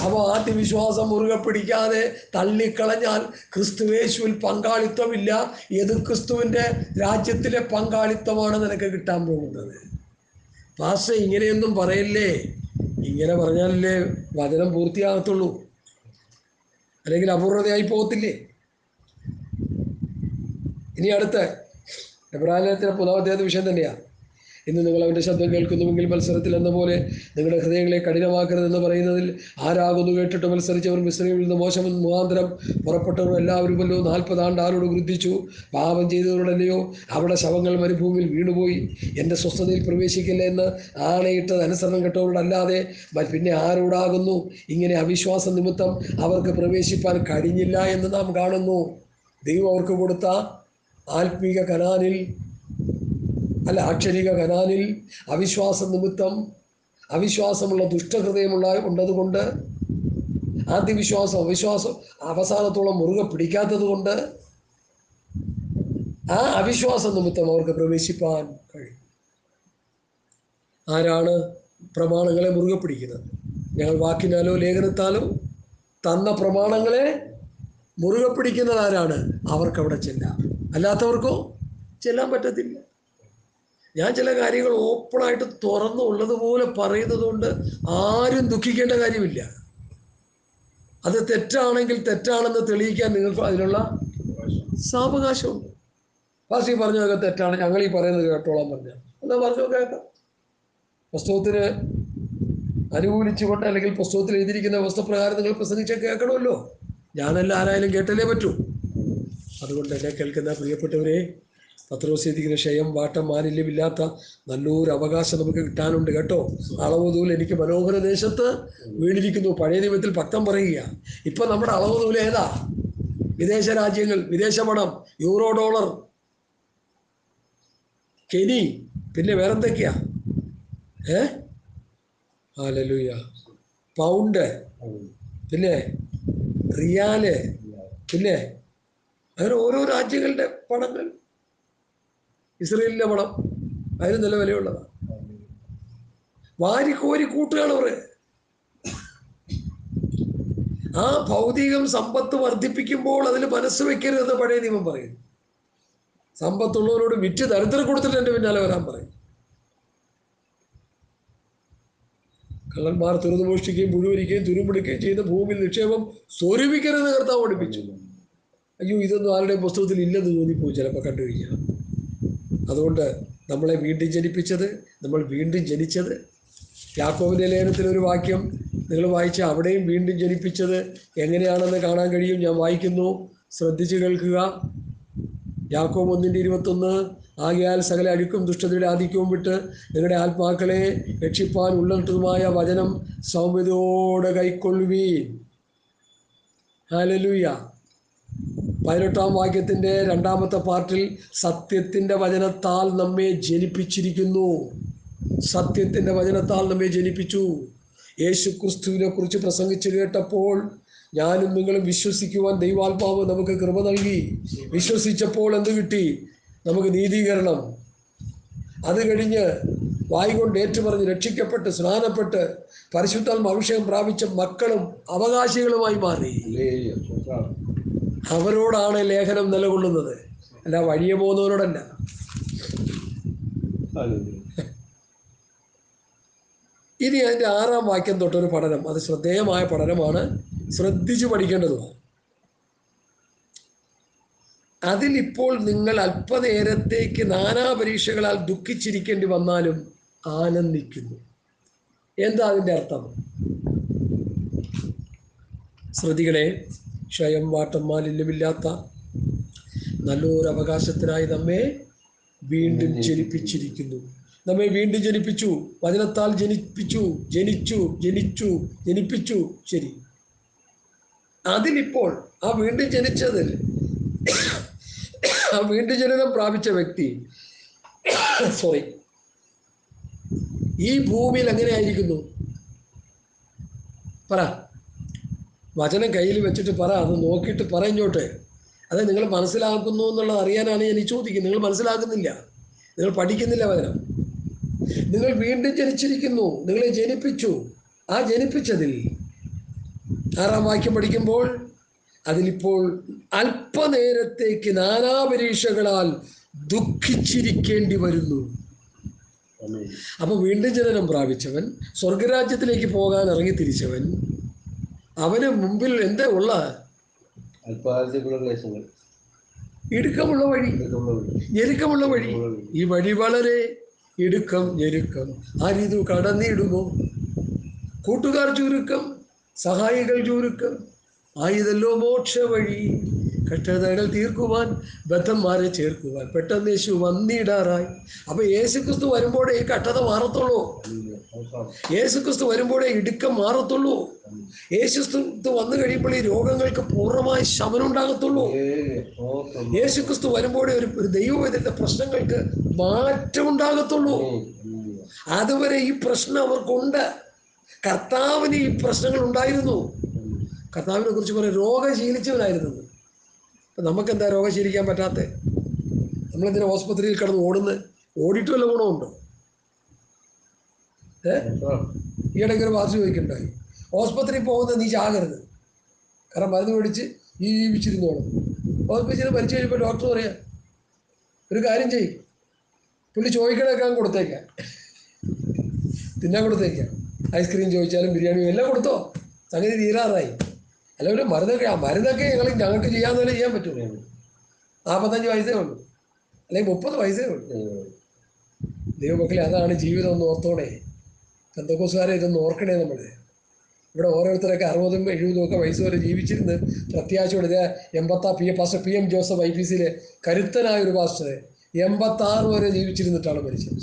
അപ്പോൾ ആദ്യ വിശ്വാസം മുറുകെ പിടിക്കാതെ തള്ളിക്കളഞ്ഞാൽ ക്രിസ്തുവേശുവിൽ പങ്കാളിത്തമില്ല. ഏത് ക്രിസ്തുവിൻ്റെ രാജ്യത്തിലെ പങ്കാളിത്തമാണ് നിനക്ക് കിട്ടാൻ പോകുന്നത്? പാസ്റ്റർ ഇങ്ങനെയൊന്നും പറയില്ലേ. ഇങ്ങനെ പറഞ്ഞാലല്ലേ വചനം പൂർത്തിയാകത്തുള്ളൂ, അല്ലെങ്കിൽ അപൂർണതയായി പോകത്തില്ലേ? ഇനി അടുത്ത എബ്രായത്തിലെ 3-ാം അധ്യായത്തിന്റെ വിഷയം തന്നെയാണ്. ഇന്ന് നിങ്ങൾ അവൻ്റെ ശബ്ദം കേൾക്കുന്നുവെങ്കിൽ മത്സരത്തിൽ എന്ന പോലെ നിങ്ങളുടെ ഹൃദയങ്ങളെ കഠിനമാക്കരുതെന്ന് പറയുന്നതിൽ ആരാകുന്നു കേട്ടിട്ട് മത്സരിച്ചവർ മിസ്രൈമിൽ നിന്ന് മോശം മുഖാന്തരം പുറപ്പെട്ടവർ എല്ലാവരുമല്ലോ 40 ആണ്ട് ആരോട് വൃദ്ധിച്ചു. പാപം ചെയ്തവരോടല്ലയോ അവിടെ ശവങ്ങൾ മരുഭൂമിയിൽ വീണുപോയി. എൻ്റെ സ്വസ്ഥതയിൽ പ്രവേശിക്കില്ല എന്ന് ആണയിട്ടത് അനുസരണം കെട്ടവരോടല്ലാതെ പിന്നെ ആരോടാകുന്നു? ഇങ്ങനെ അവിശ്വാസം നിമിത്തം അവർക്ക് പ്രവേശിപ്പാൻ കഴിഞ്ഞില്ല എന്ന് നാം കാണുന്നു. ദൈവം അവർക്ക് കൊടുത്ത ആത്മീക കനാനിൽ അക്ഷരിക കനാനിൽ അവിശ്വാസം നിമിത്തം അവിശ്വാസമുള്ള ഉണ്ടതുകൊണ്ട് അവിശ്വാസം അവസാനത്തോളം മുറുകെ പിടിക്കാത്തത് കൊണ്ട് ആ അവിശ്വാസം നിമിത്തം അവർക്ക് പ്രവേശിപ്പാൻ കഴിയും. ആരാണ് പ്രമാണങ്ങളെ മുറുകെ പിടിക്കുന്നത്? ഞങ്ങൾ വാക്കിനാലോ ലേഖനത്താലോ തന്ന പ്രമാണങ്ങളെ മുറുകെ പിടിക്കുന്നത് ആരാണ്? അവർക്കവിടെ ചെല്ലാം. അല്ലാത്തവർക്കോ ചെല്ലാൻ പറ്റത്തില്ല. ഞാൻ ചില കാര്യങ്ങൾ ഓപ്പണായിട്ട് തുറന്നുള്ളതുപോലെ പറയുന്നത് കൊണ്ട് ആരും ദുഃഖിക്കേണ്ട കാര്യമില്ല. അത് തെറ്റാണെങ്കിൽ തെറ്റാണെന്ന് തെളിയിക്കാൻ നിങ്ങൾക്ക് അതിനുള്ള സാവകാശമുണ്ട്. ഫാസി പറഞ്ഞതൊക്കെ തെറ്റാണ്, ഞങ്ങൾ ഈ പറയുന്നത് കേട്ടോളാൻ പറഞ്ഞാൽ എന്നാ പറഞ്ഞു കേൾക്കാം. പുസ്തകത്തിന് അനുകൂലിച്ചുകൊണ്ട് അല്ലെങ്കിൽ പുസ്തകത്തിൽ എഴുതിയിരിക്കുന്ന വ്യവസ്ഥപ്രകാരം നിങ്ങൾ പ്രസംഗിച്ചാൽ കേൾക്കണമല്ലോ. ഞാനല്ല ആരായാലും കേട്ടല്ലേ പറ്റൂ. അതുകൊണ്ട് എന്നെ കേൾക്കുന്ന പ്രിയപ്പെട്ടവരെ, പത്രോസ് എഴുതിക്കുന്ന ക്ഷയം വാട്ടം മാലിന്യമില്ലാത്ത നല്ലൊരു അവകാശം നമുക്ക് കിട്ടാനുണ്ട് കേട്ടോ. അളവുതൂൽ എനിക്ക് മനോഹര ദേശത്ത് വീണിരിക്കുന്നു. പഴയ നിയമത്തിൽ ഭക്തം പറയുക. ഇപ്പം നമ്മുടെ അളവുതൂൽ ഏതാ? വിദേശ രാജ്യങ്ങൾ, വിദേശ പണം, യൂറോ, ഡോളർ, കെനി, പിന്നെ വേറെന്തൊക്കെയാ? ഹല്ലേലൂയ, പൗണ്ട്, പിന്നെ റിയാല്, പിന്നെ അങ്ങനെ ഓരോ രാജ്യങ്ങളുടെ പണങ്ങൾ. ഇസ്രയേലിൻ്റെ പണം അതിന് നല്ല വിലയുള്ളതാണ്. വാരിക്കോരി കൂട്ടുകയാണ് അവർ. ആ ഭൗതികം സമ്പത്ത് വർദ്ധിപ്പിക്കുമ്പോൾ അതിൽ മനസ്സ് വെക്കരുതെന്ന് പഴയ നിയമം പറയും. സമ്പത്തുള്ളവരോട് വിറ്റ് ദരിദ്രം കൊടുത്തിട്ട് എൻ്റെ പിന്നാലെ വരാൻ പറയും. കള്ളന്മാർ തുറന്നു മോഷ്ടിക്കുകയും പുഴുവരിക്കുകയും തുരുമ്പെടുക്കുകയും ചെയ്യുന്ന ഭൂമിയിൽ നിക്ഷേപം സ്വരൂപിക്കരുത് കർത്താവ് പഠിപ്പിച്ചു. അയ്യോ, ഇതൊന്നും ആരുടെയും പുസ്തകത്തിൽ ഇല്ലെന്ന് തോന്നിപ്പോയി ചിലപ്പോൾ കണ്ടു കഴിഞ്ഞാൽ. അതുകൊണ്ട് നമ്മളെ വീണ്ടും ജനിപ്പിച്ചത്, നമ്മൾ വീണ്ടും ജനിച്ചത്, യാക്കോബിൻ്റെ ലേഖനത്തിലൊരു വാക്യം നിങ്ങൾ വായിച്ച അവിടെയും വീണ്ടും ജനിപ്പിച്ചത് എങ്ങനെയാണെന്ന് കാണാൻ കഴിയും. ഞാൻ വായിക്കുന്നു, ശ്രദ്ധിച്ച് കേൾക്കുക. യാക്കോബ് 1:21, ആകയാൽ സകല അഴുക്കും ദുഷ്ടതയുടെ ആധിക്യവും വിട്ട് നിങ്ങളുടെ ആത്മാക്കളെ രക്ഷിപ്പാൻ ഉള്ളതുമായ വചനം സൗമ്യതയോടെ കൈക്കൊള്ളുവീൻ. ഹല്ലേലൂയ. 18-ാം വാക്യത്തിൻ്റെ 2-ാമത്തെ പാർട്ടിൽ സത്യത്തിൻ്റെ വചനത്താൽ നമ്മെ ജനിപ്പിച്ചിരിക്കുന്നു. സത്യത്തിൻ്റെ വചനത്താൽ നമ്മെ ജനിപ്പിച്ചു. യേശു ക്രിസ്തുവിനെ കുറിച്ച് പ്രസംഗിച്ച് കേട്ടപ്പോൾ ഞാനും നിങ്ങളും വിശ്വസിക്കുവാൻ ദൈവാത്മാവ് നമുക്ക് കൃപ നൽകി. വിശ്വസിച്ചപ്പോൾ എന്ത് കിട്ടി? നമുക്ക് നീതീകരണം. അത് കഴിഞ്ഞ് വായികൊണ്ട് ഏറ്റുപറഞ്ഞ് രക്ഷിക്കപ്പെട്ട് സ്നാനപ്പെട്ട് പരിശുദ്ധാത്മ അഭിഷേകം പ്രാപിച്ച മക്കളും അവകാശികളുമായി മാറി. അവരോടാണ് ലേഖനം നിലകൊള്ളുന്നത്, അല്ല വഴിയെ പോകുന്നവരോടല്ല. ഇനി അതിൻ്റെ 6-ാം വാക്യം തൊട്ടൊരു പഠനം, അത് ശ്രദ്ധേയമായ പഠനമാണ്, ശ്രദ്ധിച്ചു പഠിക്കേണ്ടതുമാണ്. അതിലിപ്പോൾ നിങ്ങൾ അല്പനേരത്തേക്ക് നാനാ പരീക്ഷകളാൽ ദുഃഖിച്ചിരിക്കേണ്ടി വന്നാലും ആനന്ദിക്കുന്നു. എന്താ അതിൻ്റെ അർത്ഥം? ശ്രദ്ധിക്കണേ. ക്ഷയം വാട്ടം മാലിന്യമില്ലാത്ത നല്ലൊരു അവകാശത്തിനായി നമ്മെ വീണ്ടും ജനിപ്പിച്ചിരിക്കുന്നു. നമ്മെ വീണ്ടും ജനിപ്പിച്ചു, വചനത്താൽ ജനിപ്പിച്ചു, ജനിപ്പിച്ചു. ശരി. അതിലിപ്പോൾ ആ വീണ്ടും ജനിച്ചതിൽ, ആ വീണ്ടും ജനനം പ്രാപിച്ച വ്യക്തി ഈ ഭൂമിയിൽ എങ്ങനെയായിരിക്കുന്നു? പറ. വചനം കയ്യിൽ വെച്ചിട്ട് പറ, അത് നോക്കിയിട്ട് പറഞ്ഞോട്ടെ. അത് നിങ്ങൾ മനസ്സിലാക്കുന്നു എന്നുള്ളത് അറിയാനാണ് ഞാൻ ഈ ചോദിക്കുന്നത്. നിങ്ങൾ മനസ്സിലാക്കുന്നില്ല, നിങ്ങൾ പഠിക്കുന്നില്ല വചനം. നിങ്ങൾ വീണ്ടും ജനിച്ചിരിക്കുന്നു, നിങ്ങളെ ജനിപ്പിച്ചു. ആ ജനിപ്പിച്ചതിൽ 6-ാം വാക്യം പഠിക്കുമ്പോൾ അതിലിപ്പോൾ അല്പനേരത്തേക്ക് നാനാ പരീക്ഷകളാൽ ദുഃഖിച്ചിരിക്കേണ്ടി വരുന്നു. അപ്പൊ വീണ്ടും ജനനം പ്രാപിച്ചവൻ, സ്വർഗരാജ്യത്തിലേക്ക് പോകാൻ ഇറങ്ങി തിരിച്ചവൻ, അവന് മുമ്പിൽ എന്താ ഉള്ള? ഇടുക്കമുള്ള വഴി, ഞെരുക്കമുള്ള വഴി. ഈ വഴി വളരെ ഇടുക്കം ഞെരുക്കം ആരിതു കടന്നിടുമോ? കൂട്ടുകാർ ചുരുക്കം, സഹായികൾ ചുരുക്കം, ആയതല്ലോ മോക്ഷ വഴി. കഷ്ടതകൾ തീർക്കുവാൻ, ബദ്ധന്മാരെ ചേർക്കുവാൻ പെട്ടെന്ന് യേശു വന്നിടാറായി. അപ്പൊ യേശുക്രിസ്തു വരുമ്പോഴേ ഈ കഷ്ടത മാറത്തുള്ളൂ. യേശുക്രിസ്തു വരുമ്പോഴേ ഇടുക്കം മാറത്തുള്ളൂ. യേശുക്രിസ്തു വന്നു കഴിയുമ്പോൾ ഈ രോഗങ്ങൾക്ക് പൂർണ്ണമായ ശമനം ഉണ്ടാകത്തുള്ളൂ. യേശുക്രിസ്തു വരുമ്പോഴേ ഒരു ദൈവവേദന്റെ പ്രശ്നങ്ങൾക്ക് മാറ്റം ഉണ്ടാകത്തുള്ളൂ. അതുവരെ ഈ പ്രശ്നം അവർക്കുണ്ട്. കർത്താവിന് ഈ പ്രശ്നങ്ങൾ ഉണ്ടായിരുന്നു. കർത്താവിനെ കുറിച്ച് പറയാം, രോഗശീലിച്ചവനായിരുന്നത്. അപ്പം നമുക്കെന്താ രോഗശീലിക്കാൻ പറ്റാത്ത? നമ്മളെന്തിനാ ഹോസ്പിറ്റലിൽ കിടന്ന് ഓടുന്നത്? ഓടിയിട്ട് വല്ല ഗുണമുണ്ടോ? ഈയിടയ്ക്ക് ഒരു വാർത്ത ചോദിക്കണ്ടായി, ഹോസ്പിറ്റലിൽ പോകുന്നത് നീ ചാകരുത്, കാരണം മരുന്ന് മേടിച്ച് ജീവിച്ചിരുന്നോളും. ഹോസ്പിറ്റലിൽ മരിച്ചു കഴിഞ്ഞപ്പോൾ ഡോക്ടർ പറയാം, ഒരു കാര്യം ചെയ്യും, പുള്ളി ചോദിക്കണേക്കാൻ കൊടുത്തേക്കാം, തിന്നാൻ കൊടുത്തേക്കാം. ഐസ്ക്രീം ചോദിച്ചാലും ബിരിയാണിയും എല്ലാം കൊടുത്തോ, സംഗതി തീരാറായി. അല്ലെങ്കിൽ മരുന്നൊക്കെ ഞങ്ങൾക്ക് ചെയ്യാമെന്നല്ലേ ചെയ്യാൻ പറ്റുമോ? 45 വയസ്സേ ഉള്ളൂ, അല്ലെങ്കിൽ 30 വയസ്സേ ഉള്ളൂ. ദൈവമക്കളെ, അതാണ് ജീവിതം എന്ന് ഓർത്തോടെ. പെന്തക്കോസ്തുകാരെ ഇതൊന്ന് ഓർക്കണേ. നമ്മൾ ഇവിടെ ഓരോരുത്തരൊക്കെ 60ഉം 70ഉം ഒക്കെ വയസ്സ് വരെ ജീവിച്ചിരുന്ന് പ്രത്യാശയോടെ. പാസ്റ്റർ PM ജോസഫ് IPCയിലെ കരുത്തനായൊരു പാസ്റ്റർ 86 വരെ ജീവിച്ചിരുന്നിട്ടാണ് മരിച്ചത്.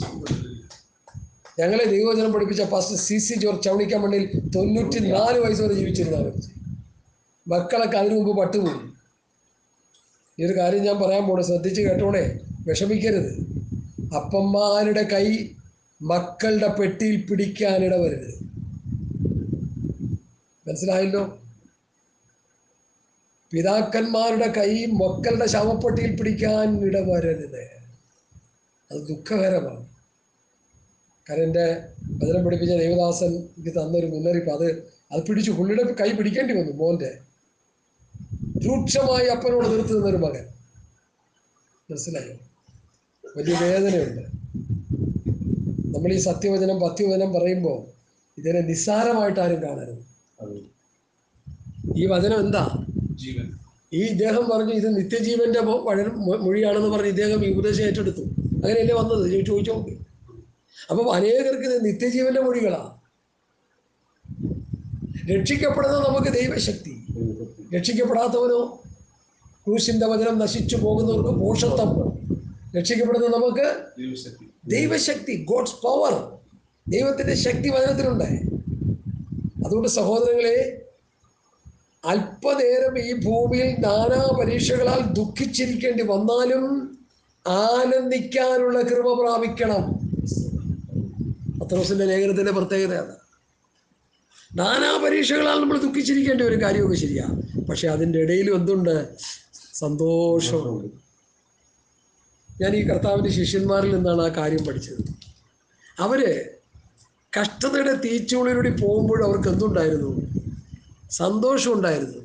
ഞങ്ങളെ ദൈവവചനം പഠിപ്പിച്ച പാസ്റ്റർ CC ജോർജ് ചവണിക്കാമണ്ണിൽ 94 വയസ്സ് വരെ ജീവിച്ചിരുന്നാണ് മരിച്ചത്. മക്കളൊക്കെ അതിനു മുമ്പ് പട്ടുപോയി. ഈ ഒരു കാര്യം ഞാൻ പറയാൻ പോണേ, ശ്രദ്ധിച്ച് കേട്ടോണേ, വിഷമിക്കരുത്. അപ്പന്മാരുടെ കൈ മക്കളുടെ പെട്ടിയിൽ പിടിക്കാനിട വരരുത്. മനസ്സിലായല്ലോ? പിതാക്കന്മാരുടെ കൈ മക്കളുടെ ശവപ്പെട്ടിയിൽ പിടിക്കാൻ ഇടവരരുത്. അത് ദുഃഖകരമാണ്. കാരണം എൻ്റെ വചനം പഠിപ്പിച്ച ദേവദാസൻ എനിക്ക് തന്നൊരു മുന്നറിയിപ്പ്, അത് പിടിച്ചു. പുള്ളിയുടെ കൈ പിടിക്കേണ്ടി വന്നു. മോൻ്റെ രൂക്ഷമായി അപ്പനോട് എതിർത്ത് നിന്നൊരു മകൻ. മനസ്സിലായോ? വലിയ വേദനയുണ്ട്. നമ്മൾ ഈ പത്യവചനം പറയുമ്പോൾ ഇതിനെ നിസ്സാരമായിട്ട് ആരും കാണരുത്. ഈ വചനം എന്താ? ഈ ഇദ്ദേഹം പറഞ്ഞു ഇത് നിത്യജീവന്റെ മൊഴിയാണെന്ന് പറഞ്ഞ് ഇദ്ദേഹം ഈ ഉപദേശം ഏറ്റെടുത്തു. അങ്ങനെയല്ലേ വന്നത്? ചോദിച്ചു നോക്കി. അപ്പം അനേകർക്ക് ഇത് നിത്യജീവന്റെ മൊഴികളാ. രക്ഷിക്കപ്പെടുന്നത് നമുക്ക് ദൈവശക്തി, രക്ഷിക്കപ്പെടാത്തവനോ ക്രൂശിന്റെ വചനം നശിച്ചു പോകുന്നവർക്ക് മോക്ഷത്വം. രക്ഷിക്കപ്പെടുന്നത് നമുക്ക് ദൈവശക്തി, ഗോഡ്സ് പവർ. ദൈവത്തിന്റെ ശക്തി വചനത്തിലുണ്ട്. അതുകൊണ്ട് സഹോദരങ്ങളെ, അല്പനേരം ഈ ഭൂമിയിൽ നാനാ പരീക്ഷകളാൽ ദുഃഖിച്ചിരിക്കേണ്ടി വന്നാലും ആനന്ദിക്കാനുള്ള കൃപ പ്രാപിക്കണം. പത്രോസിന്റെ ലേഖനത്തിന്റെ പ്രത്യേകതയാണ്. നാനാ പരീക്ഷകളാൽ നമ്മൾ ദുഃഖിച്ചിരിക്കേണ്ട ഒരു കാര്യമൊക്കെ ശരിയാ, പക്ഷെ അതിൻ്റെ ഇടയിലും എന്തുണ്ട്? സന്തോഷമുണ്ട്. ഞാൻ ഈ കർത്താവിൻ്റെ ശിഷ്യന്മാരിൽ നിന്നാണ് ആ കാര്യം പഠിച്ചത്. അവര് കഷ്ടതയുടെ തീച്ചുള്ളിലൂടെ പോകുമ്പോൾ അവർക്ക് എന്തുണ്ടായിരുന്നു? സന്തോഷം ഉണ്ടായിരുന്നു.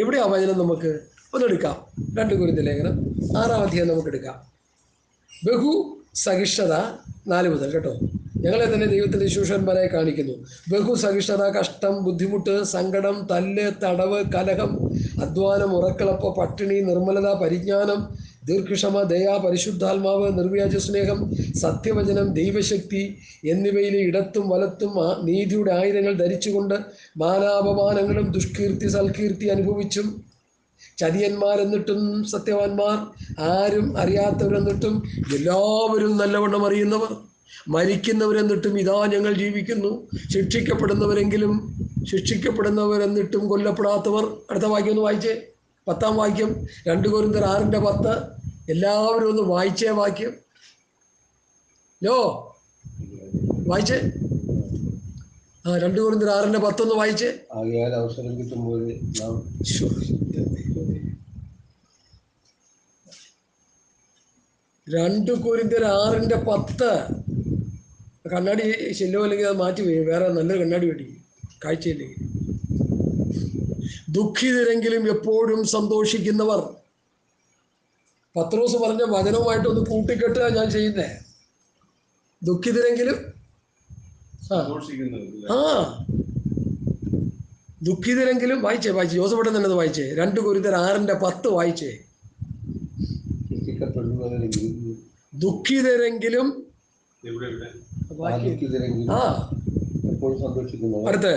എവിടെയാ വചനം? നമുക്ക് ഒന്നെടുക്കാം. 2 കൊരിന്ത്യർ ലേഖനം 6-ാം അധ്യായം നമുക്കെടുക്കാം. ബഹു സഹിഷ്ണുത 4 മുതൽ കേട്ടോ. ഞങ്ങളെ തന്നെ ദൈവത്തിൻ്റെ ശുശ്രൂഷകന്മാരായി കാണിക്കുന്നു. ബഹു സഹിഷ്ണുത, കഷ്ടം, ബുദ്ധിമുട്ട്, സങ്കടം, തല്ല്, തടവ്, കലഹം, അധ്വാനം, ഉറക്കളപ്പ്, പട്ടിണി, നിർമ്മലത, പരിജ്ഞാനം, ദീർഘക്ഷമ, ദയ, പരിശുദ്ധാത്മാവ്, നിർവ്യാജ സ്നേഹം, സത്യവചനം, ദൈവശക്തി എന്നിവയിലെ ഇടത്തും വലത്തും നീതിയുടെ ആയുധങ്ങൾ ധരിച്ചുകൊണ്ട് മാനാപമാനങ്ങളും ദുഷ്കീർത്തി സൽകീർത്തി അനുഭവിച്ചും, ചതിയന്മാരെന്നിട്ടും സത്യവാന്മാർ, ആരും അറിയാത്തവരെന്നിട്ടും എല്ലാവരും നല്ലവണ്ണം അറിയുന്നവർ, മരിക്കുന്നവരെന്നിട്ടും ഇതാ ഞങ്ങൾ ജീവിക്കുന്നു, ശിക്ഷിക്കപ്പെടുന്നവരെന്നിട്ടും കൊല്ലപ്പെടാത്തവർ. അടുത്ത വാക്യം ഒന്ന് വായിച്ചേ, 10-ാം വാക്യം, 2 കൊരിന്ത്യർ 6:10. എല്ലാവരും ഒന്ന് വായിച്ചേ വാക്യം. വായിച്ചേ. 2 കൊരിന്ത്യർ 6:10 ഒന്ന് വായിച്ചേ. ആകയാൽ അവസരം കിട്ടുമ്പോൾ 2 കൊരിന്ത്യർ 6:10. കണ്ണാടി ശല്യം അല്ലെങ്കിൽ അത് മാറ്റി വരും, വേറെ നല്ലൊരു കണ്ണാടി മേടിക്കും, കാഴ്ചയില്ലെങ്കിൽ. ദുഃഖിതരെങ്കിലും എപ്പോഴും സന്തോഷിക്കുന്നവർ. പത്രോസ് പറഞ്ഞ വചനവുമായിട്ടൊന്ന് കൂട്ടിക്കെട്ടുക ഞാൻ ചെയ്യുന്നേ. ദുഃഖിതരെങ്കിലും ദുഃഖിതരെങ്കിലും വായിച്ചേ. ജോസഫേട്ടൻ തന്നെ വായിച്ചേ. 2 കൊരിന്ത്യർ 6:10 വായിച്ചേ. ദുഃഖിതരെങ്കിലും ദാരിദ്ര്യരെങ്കിലും ആ എപ്പോഴും സന്തോഷിക്കുന്നവർ, അടുത്ത്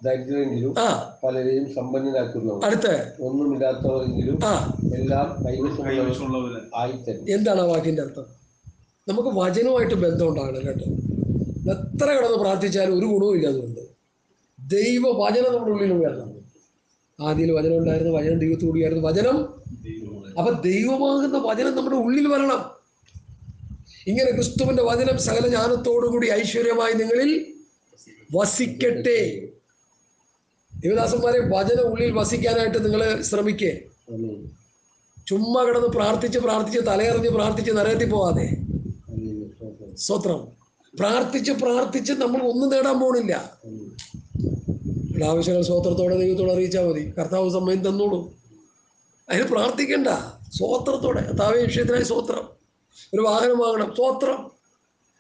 ദരിദ്രരെങ്കിലും ആ പലരെയും സമ്പന്നരാക്കുന്നവർ, അടുത്ത് ഒന്നുമില്ലാത്തവരെങ്കിലും ആ എല്ലാം കൈവശമുള്ളവർ ആയിത്തരും. എന്താണ് ആ വാക്കിൻ്റെ അർത്ഥം? നമുക്ക് വചനവുമായിട്ട് ബന്ധം ഉണ്ടാകണം കേട്ടോ. എത്ര കിടന്ന് പ്രാർത്ഥിച്ചാലും ഒരു ഗുണവും ഇല്ല. അതുകൊണ്ട് ദൈവ വചനം നമ്മുടെ ഉള്ളിൽ ഉയരണം. ആദ്യം വചനം ഉണ്ടായിരുന്നു, വചനം ദൈവത്തോടുകയായിരുന്നു, വചനം. അപ്പൊ ദൈവമാകുന്ന വചനം നമ്മുടെ ഉള്ളിൽ വരണം. ഇങ്ങനെ ക്രിസ്തുവിന്റെ വചനം സകല ജ്ഞാനത്തോടുകൂടി ഐശ്വര്യമായി നിങ്ങളിൽ വസിക്കട്ടെ. ദേവദാസന്മാരെ, വചനം ഉള്ളിൽ വസിക്കാനായിട്ട് നിങ്ങൾ ശ്രമിക്കേ. ചുമ്മാ കിടന്ന് പ്രാർത്ഥിച്ച് പ്രാർത്ഥിച്ച് തലയെറിഞ്ഞ് പ്രാർത്ഥിച്ച് നരകത്തിൽ പോവാതെ. സ്തോത്രം. പ്രാർത്ഥിച്ച് പ്രാർത്ഥിച്ച് നമ്മൾ ഒന്നും നേടാൻ പോണില്ല. ആവശ്യങ്ങൾ സ്വോത്രത്തോടെ ദൈവത്തോടെ അറിയിച്ചാൽ മതി. കർത്താവ് സമയം തന്നോളൂ. അതിന് പ്രാർത്ഥിക്കണ്ട. സ്വോത്രത്തോടെ കർത്താവേ വിഷയത്തിനായി സ്വോത്രം. ഒരു വാഹനം വാങ്ങണം, സ്വോത്രം.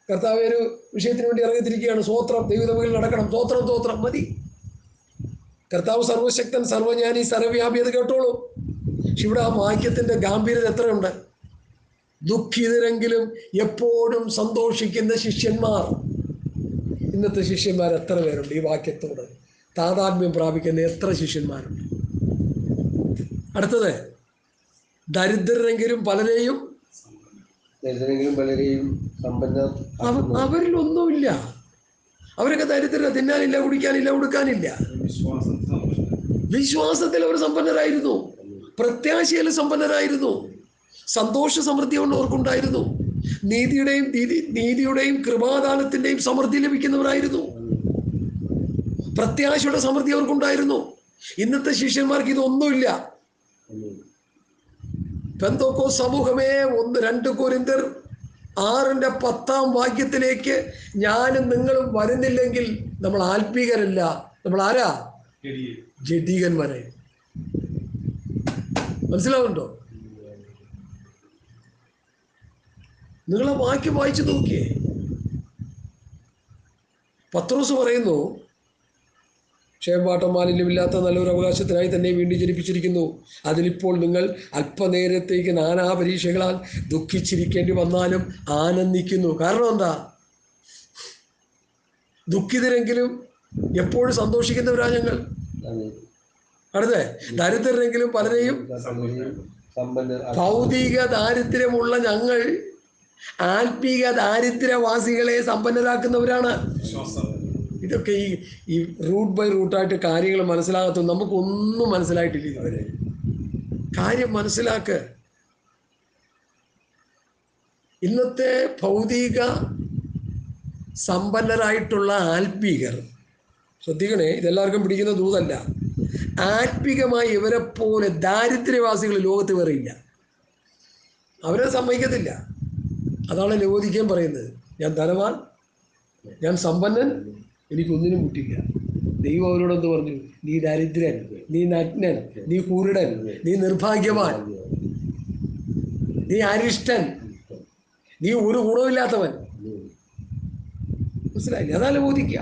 കർത്താവ് ഒരു വിഷയത്തിന് വേണ്ടി ഇറങ്ങിത്തിരിക്കുകയാണ്, സ്വോത്രം. ദൈവതമയിൽ നടക്കണം, സ്വോത്രം. സ്വോത്രം മതി. കർത്താവ് സർവശക്തൻ, സർവജ്ഞാനി, സർവ്വവ്യാപി. അത് കേട്ടോളൂ. പക്ഷെ ഇവിടെ ആ വാക്യത്തിന്റെ ഗാംഭീര്യത എത്രയുണ്ട്. ദുഃഖിതരെങ്കിലും എപ്പോഴും സന്തോഷിക്കുന്ന ശിഷ്യന്മാർ. ഇന്നത്തെ ശിഷ്യന്മാർ എത്ര പേരുണ്ട്? ഈ വാക്യത്തോട് താതാത്മ്യം പ്രാപിക്കുന്ന എത്ര ശിഷ്യന്മാരുണ്ട്? അടുത്തത്, ദരിദ്രരെങ്കിലും പലരെയും അവരിൽ ഒന്നുമില്ല. അവരൊക്കെ ദരിദ്രര, തിന്നാനില്ല, കുടിക്കാനില്ല, ഉടുക്കാനില്ല. വിശ്വാസത്തിൽ അവർ സമ്പന്നരായിരുന്നു, പ്രത്യാശയിൽ സമ്പന്നരായിരുന്നു, സന്തോഷ സമൃദ്ധി കൊണ്ട് അവർക്കുണ്ടായിരുന്നു, നീതിയുടെയും കൃപാദാനത്തിന്റെയും സമൃദ്ധി ലഭിക്കുന്നവരായിരുന്നു, പ്രത്യാശയുടെ സമൃദ്ധി അവർക്കുണ്ടായിരുന്നു. ഇന്നത്തെ ശിഷ്യന്മാർക്ക് ഇതൊന്നുമില്ല. പെന്തോക്കോസ് സമൂഹമേ, 2 കൊരിന്ത്യർ 6:10 ഞാനും നിങ്ങളും വരുന്നില്ലെങ്കിൽ നമ്മൾ ആത്മീകരല്ല. നമ്മൾ ആരാ? ജഡികന്മാരെ. മനസ്സിലാവുന്നുണ്ടോ? നിങ്ങൾ ആ വാക്യം വായിച്ചു നോക്കിയേ. പത്രോസ് പറയുന്നു, ക്ഷേമപാഠം മാലിന്യമില്ലാത്ത നല്ലൊരു അവകാശത്തിനായി തന്നെ വീണ്ടും ജനിപ്പിച്ചിരിക്കുന്നു. അതിലിപ്പോൾ നിങ്ങൾ അല്പനേരത്തേക്ക് നാനാ പരീക്ഷകളാൽ ദുഃഖിച്ചിരിക്കേണ്ടി വന്നാലും ആനന്ദിക്കുന്നു. കാരണം എന്താ? ദുഃഖിതരെങ്കിലും എപ്പോഴും സന്തോഷിക്കുന്നവരാ ഞങ്ങൾ. അടുത്തേ, ദരിദ്രരെങ്കിലും പലരെയും. ഭൗതിക ദാരിദ്ര്യമുള്ള ഞങ്ങൾ ആത്മീക ദാരിദ്ര്യവാസികളെ സമ്പന്നരാക്കുന്നവരാണ്. ഇതൊക്കെ ഈ റൂട്ട് ബൈ റൂട്ടായിട്ട് കാര്യങ്ങൾ മനസ്സിലാകത്ത നമുക്കൊന്നും മനസ്സിലായിട്ടില്ല ഇതുവരെ. കാര്യം മനസ്സിലാക്ക്. ഇന്നത്തെ ഭൗതിക സമ്പന്നരായിട്ടുള്ള ആത്മീകർ, ശ്രദ്ധിക്കണേ, ഇതെല്ലാവർക്കും പിടിക്കുന്ന ദൂതല്ല. ആത്മീകമായി ഇവരെ പോലെ ദാരിദ്ര്യവാസികൾ ലോകത്ത് വേറെയില്ല. അവരെ സമ്മതിക്കത്തില്ല. അതാണ് ലവോദിക്കൻ പറയുന്നത്, ഞാൻ ധനവാൻ, ഞാൻ സമ്പന്നൻ, എനിക്കൊന്നിനും മുട്ടില്ല. ദൈവം അവരോടെന്ത് പറഞ്ഞു? നീ ദരിദ്രൻ, നീ നഗ്നൻ, നീ കുരുടൻ, നീ നിർഭാഗ്യവാൻ, നീ അരിഷ്ടൻ, നീ ഒരു ഗുണമില്ലാത്തവൻ. മനസ്സിലായില്ലേ? അതാണ് ബോധിക്കുക.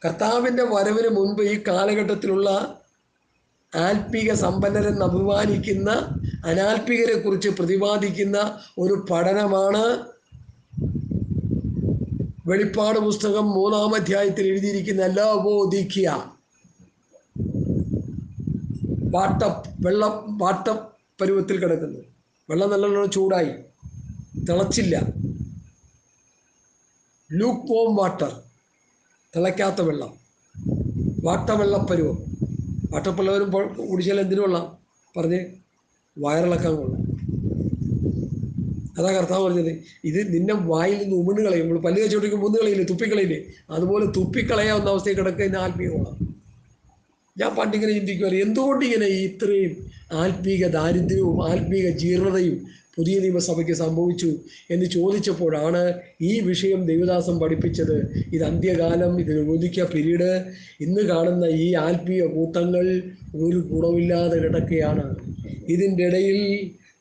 കർത്താവിൻ്റെ വരവിന് മുൻപ് ഈ കാലഘട്ടത്തിലുള്ള ആത്മീക സമ്പന്നരെന്ന് അഭിമാനിക്കുന്ന അനാത്മീകരെ കുറിച്ച് പ്രതിപാദിക്കുന്ന ഒരു പഠനമാണ് വെളിപ്പാട് പുസ്തകം 3-ാം അധ്യായത്തിൽ എഴുതിയിരിക്കുന്ന ലവോദിക്കിയ. വാട്ട പരുവത്തിൽ കിടക്കുന്നു. വെള്ളം നല്ലോണം ചൂടായി, തിളച്ചില്ല. ലൂക്ക് വോം വാട്ടർ, തിളയ്ക്കാത്ത വെള്ളം, വാട്ടവെള്ളപ്പരുവം. വാട്ടപ്പുള്ളവരും കുടിച്ചാൽ എന്തിനു കൊള്ളാം? പറഞ്ഞ് വയറിളക്കാൻ കൊള്ളാം. അതാ കർത്താവ് പറഞ്ഞത്, ഇത് നിന്നെ വായിൽ നിന്ന് ഉമിണ് കളയും. നമ്മൾ പല്ല് വെച്ചോട്ടിരിക്കും, മുന്ന് കളയില്ലേ, തുപ്പിക്കളയില്ലേ, അതുപോലെ തുപ്പിക്കളയാവുന്ന അവസ്ഥയിൽ കിടക്കുന്ന ആത്മീയ കൊള്ളാം. ഞാൻ പണ്ടിങ്ങനെ ചിന്തിക്കുമല്ലോ, എന്തുകൊണ്ടിങ്ങനെ ഇത്രയും ആത്മീക ദാരിദ്ര്യവും ആത്മീക ജീർണതയും പുതിയ നിയമസഭയ്ക്ക് സംഭവിച്ചു എന്ന് ചോദിച്ചപ്പോഴാണ് ഈ വിഷയം ദൈവദാസം പഠിപ്പിച്ചത്. ഇത് അന്ത്യകാലം, ഇത് ലവോദിക്ക പീരീഡ്. ഇന്ന് കാണുന്ന ഈ ആത്മീയ കൂട്ടങ്ങൾ ഒരു ഗുണമില്ലാതെ കിടക്കുകയാണ്. ഇതിൻ്റെ ഇടയിൽ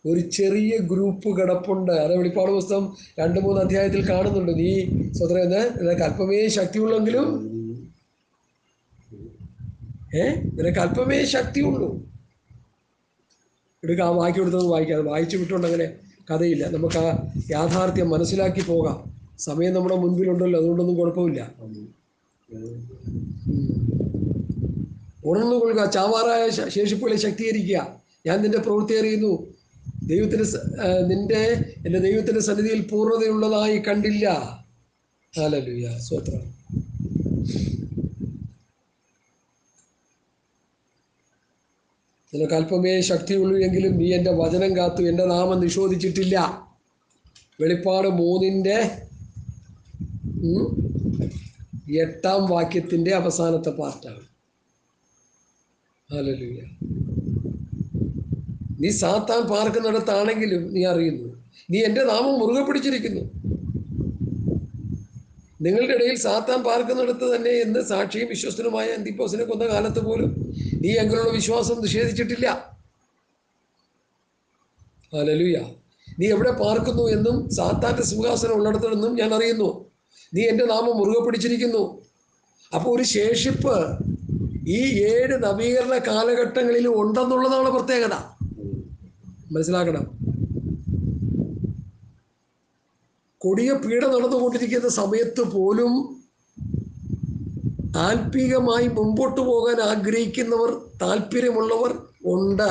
ഒരു ചെറിയ ഗ്രൂപ്പ് കിടപ്പുണ്ട്. അത് വെളിപ്പാട് പുസ്തകം 2-3 അധ്യായത്തിൽ കാണുന്നുണ്ട്. നീ സ്വതന്ത്രന്ന് നിനക്ക് അല്പമേ ശക്തിയുള്ളെങ്കിലും നിനക്ക് അല്പമേ ശക്തിയുള്ളൂ. എടുക്കുക, ആ വാക്യം എടുത്തത് വായിക്കാം. അത് വായിച്ചു വിട്ടുകൊണ്ട് അങ്ങനെ കഥയില്ല. നമുക്ക് ആ യാഥാർത്ഥ്യം മനസ്സിലാക്കി പോകാം. സമയം നമ്മുടെ മുൻപിലുണ്ടല്ലോ, അതുകൊണ്ടൊന്നും കുഴപ്പമില്ല. ഉണർന്നുകൊള്ളുക, ചാവാറായ ശേഷിപ്പുകളെ ശക്തീകരിക്കുക. ഞാൻ നിന്റെ പ്രവൃത്തി അറിയുന്നു, എൻ്റെ ദൈവത്തിൻ്റെ സന്നിധിയിൽ പൂർണ്ണതയുള്ളതായി കണ്ടില്ല. ഹല്ലേലൂയ, സ്തോത്രം. നിനക്ക് അല്പമേ ശക്തിയുള്ളൂ എങ്കിലും നീ എൻ്റെ വചനം കാത്തു, എൻ്റെ നാമം നിഷേധിച്ചിട്ടില്ല. വെളിപ്പാട് 3:8 വാക്യത്തിൻ്റെ അവസാനത്തെ പാർട്ടാണ്. ഹല്ലേലൂയ. നീ സാത്താൻ പാർക്കുന്നിടത്താണെങ്കിലും നീ അറിയുന്നു, നീ എൻ്റെ നാമം മുറുകെ പിടിച്ചിരിക്കുന്നു. നിങ്ങളുടെ ഇടയിൽ സാത്താൻ പാർക്കുന്നിടത്ത് തന്നെ എന്ന് സാക്ഷിയും വിശ്വസ്തനുമായ അന്തിപ്പോസിനെ കൊന്ന കാലത്ത് പോലും നീ എങ്കിലുള്ള വിശ്വാസം നിഷേധിച്ചിട്ടില്ല. ഹല്ലേലൂയ. നീ എവിടെ പാർക്കുന്നു എന്നും സാത്താന്റെ സിംഹാസനം ഉള്ളിടത്തെന്നും ഞാൻ അറിയുന്നു. നീ എൻ്റെ നാമം മുറുകെ പിടിച്ചിരിക്കുന്നു. അപ്പോൾ ഒരു ശേഷിപ്പ് ഈ 7 നവീകരണ കാലഘട്ടങ്ങളിലും ഉണ്ടെന്നുള്ളതാണ് പ്രത്യേകത. മനസ്സിലാക്കണം. കൊടിയ പീഡ നടന്നുകൊണ്ടിരിക്കുന്ന സമയത്ത് പോലും ആത്മീകമായി മുമ്പോട്ട് പോകാൻ ആഗ്രഹിക്കുന്നവർ, താല്പര്യമുള്ളവർ ഉണ്ട്.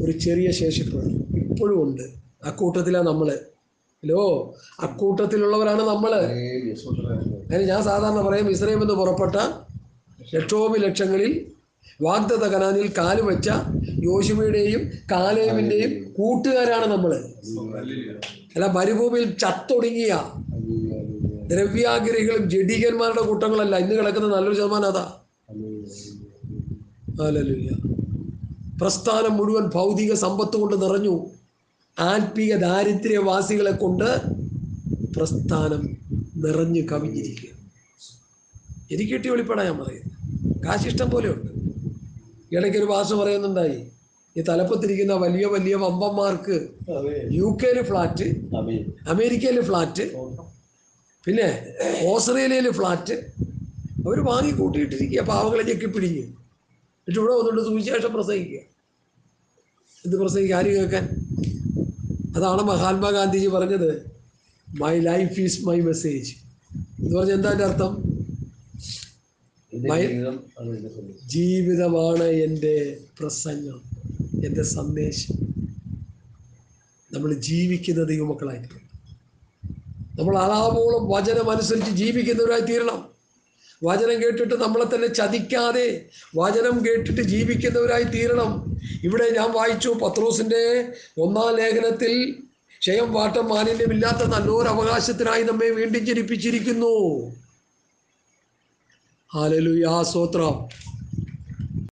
ഒരു ചെറിയ ശേഷിപ്പ് ഇപ്പോഴും ഉണ്ട്. അക്കൂട്ടത്തിലാണ് നമ്മൾ. അക്കൂട്ടത്തിലുള്ളവരാണ് നമ്മൾ. അതിന് ഞാൻ സാധാരണ പറയും, ഇസ്രായേൽ എന്ന് പുറപ്പെട്ട ലക്ഷങ്ങളിൽ വാഗ്ദത്ത കനാനിൽ കാല് വെച്ച യോശുവയുടെയും കാലേബിൻ്റെയും കൂട്ടുകാരാണ് നമ്മൾ. അല്ല മരുഭൂമിയിൽ ചത്തൊടുങ്ങിയ ദ്രവ്യാഗ്രഹികളും ജഡികന്മാരുടെ കൂട്ടങ്ങളല്ല ഇന്ന് കിടക്കുന്ന നല്ലൊരു ശതമാനം. അതാ. ഹല്ലേലൂയ. പ്രസ്ഥാനം മുഴുവൻ ഭൗതിക സമ്പത്ത് കൊണ്ട് നിറഞ്ഞു. ആത്മീയ ദാരിദ്ര്യവാസികളെ കൊണ്ട് പ്രസ്ഥാനം നിറഞ്ഞു കവിഞ്ഞിരിക്കുക. എനിക്ക് കിട്ടിയ വെളിപ്പാടാ ഞാൻ പറയുന്നത്. കാശിഷ്ടം പോലെ ഉണ്ട്. ഇടയ്ക്കൊരു ഭാഷ പറയുന്നുണ്ടായി, ഈ തലപ്പത്തിരിക്കുന്ന വലിയ വലിയ വമ്പന്മാർക്ക് UK ഫ്ലാറ്റ്, അമേരിക്കയിൽ ഫ്ലാറ്റ്, പിന്നെ ഓസ്ട്രേലിയയിൽ ഫ്ലാറ്റ് അവർ വാങ്ങി കൂട്ടിയിട്ടിരിക്കുക. പാവങ്ങളെ ഞെക്കിപ്പിടിക്കുക. എന്നിട്ട് ഇവിടെ വന്നുകൊണ്ട് സുവിശേഷം പ്രസംഗിക്കുക. എന്ത് പ്രസംഗിക്കുക? ആര് കേൾക്കാൻ? അതാണ് മഹാത്മാഗാന്ധിജി പറഞ്ഞത്, my life is my message എന്ന് പറഞ്ഞാൽ എന്താ എൻ്റെ അർത്ഥം? ജീവിതമാണ് എൻ്റെ പ്രസംഗം, എൻ്റെ സന്ദേശം. നമ്മൾ ജീവിക്കുന്ന ദൈവമക്കളായിരിക്കും. നമ്മൾ അളവോളം വചനം അനുസരിച്ച് ജീവിക്കുന്നവരായി തീരണം. വചനം കേട്ടിട്ട് നമ്മളെ തന്നെ ചതിക്കാതെ വചനം കേട്ടിട്ട് ജീവിക്കുന്നവരായി തീരണം. ഇവിടെ ഞാൻ വായിച്ചു, പത്രോസിൻ്റെ 1-ാം ലേഖനത്തിൽ ക്ഷയം, വാട്ടം, മാലിന്യമില്ലാത്ത നല്ലൊരു അവകാശത്തിനായി നമ്മെ വീണ്ടും ജനിപ്പിച്ചിരിക്കുന്നു. ഹല്ലേലൂയ, സ്തോത്രം.